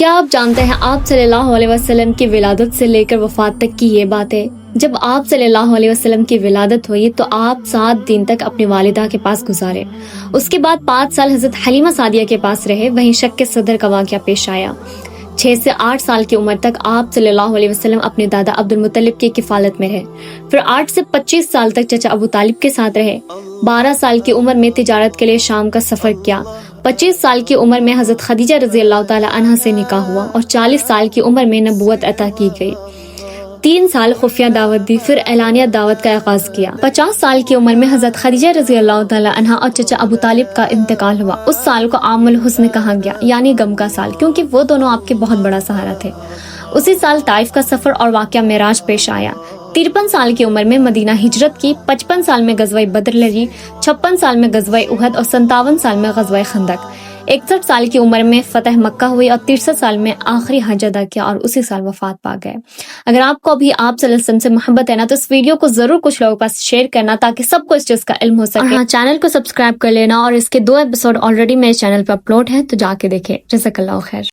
کیا آپ جانتے ہیں آپ صلی اللہ علیہ وسلم کی ولادت سے لے کر وفات تک کی یہ بات ہے؟ جب آپ صلی اللہ علیہ وسلم کی ولادت ہوئی تو آپ 7 دن تک اپنی والدہ کے پاس گزارے. اس کے بعد 5 سال حضرت حلیمہ سعدیہ کے پاس رہے. وہیں شق صدر کا واقعہ پیش آیا. 6 سے 8 سال کی عمر تک آپ صلی اللہ علیہ وسلم اپنے دادا عبد المطلب کی کفالت میں رہے. پھر 8 سے 25 سال تک چچا ابو طالب کے ساتھ رہے. 12 سال کی عمر میں تجارت کے لیے شام کا سفر کیا. 25 سال کی عمر میں حضرت خدیجہ رضی اللہ تعالی عنہا سے نکاح ہوا اور 40 سال کی عمر میں نبوت عطا کی گئی. 3 سال خفیہ دعوت دی، پھر اعلانیہ دعوت کا آغاز کیا. 50 سال کی عمر میں حضرت خدیجہ رضی اللہ تعالی عنہا اور چچا ابو طالب کا انتقال ہوا. اس سال کو عام الحزن کہا گیا، یعنی غم کا سال، کیونکہ وہ دونوں آپ کے بہت بڑا سہارا تھے. اسی سال طائف کا سفر اور واقعہ معراج پیش آیا. 53 سال کی عمر میں مدینہ ہجرت کی. 55 سال میں غزوہ بدر لڑی. 56 سال میں غزوہ احد اور 57 سال میں غزوہ خندق. 61 سال کی عمر میں فتح مکہ ہوئی اور 63 سال میں آخری حج ادا کیا اور اسی سال وفات پا گئے. اگر آپ کو بھی آپ صلی اللہ علیہ وسلم سے محبت ہے نا تو اس ویڈیو کو ضرور کچھ لوگوں کے پاس شیئر کرنا تاکہ سب کو اس چیز کا علم ہو سکے. ہاں، چینل کو سبسکرائب کر لینا، اور اس کے 2 ایپیسوڈ آلریڈی میرے چینل پہ اپلوڈ ہیں تو جا کے دیکھیں. جزاک اللہ خیر.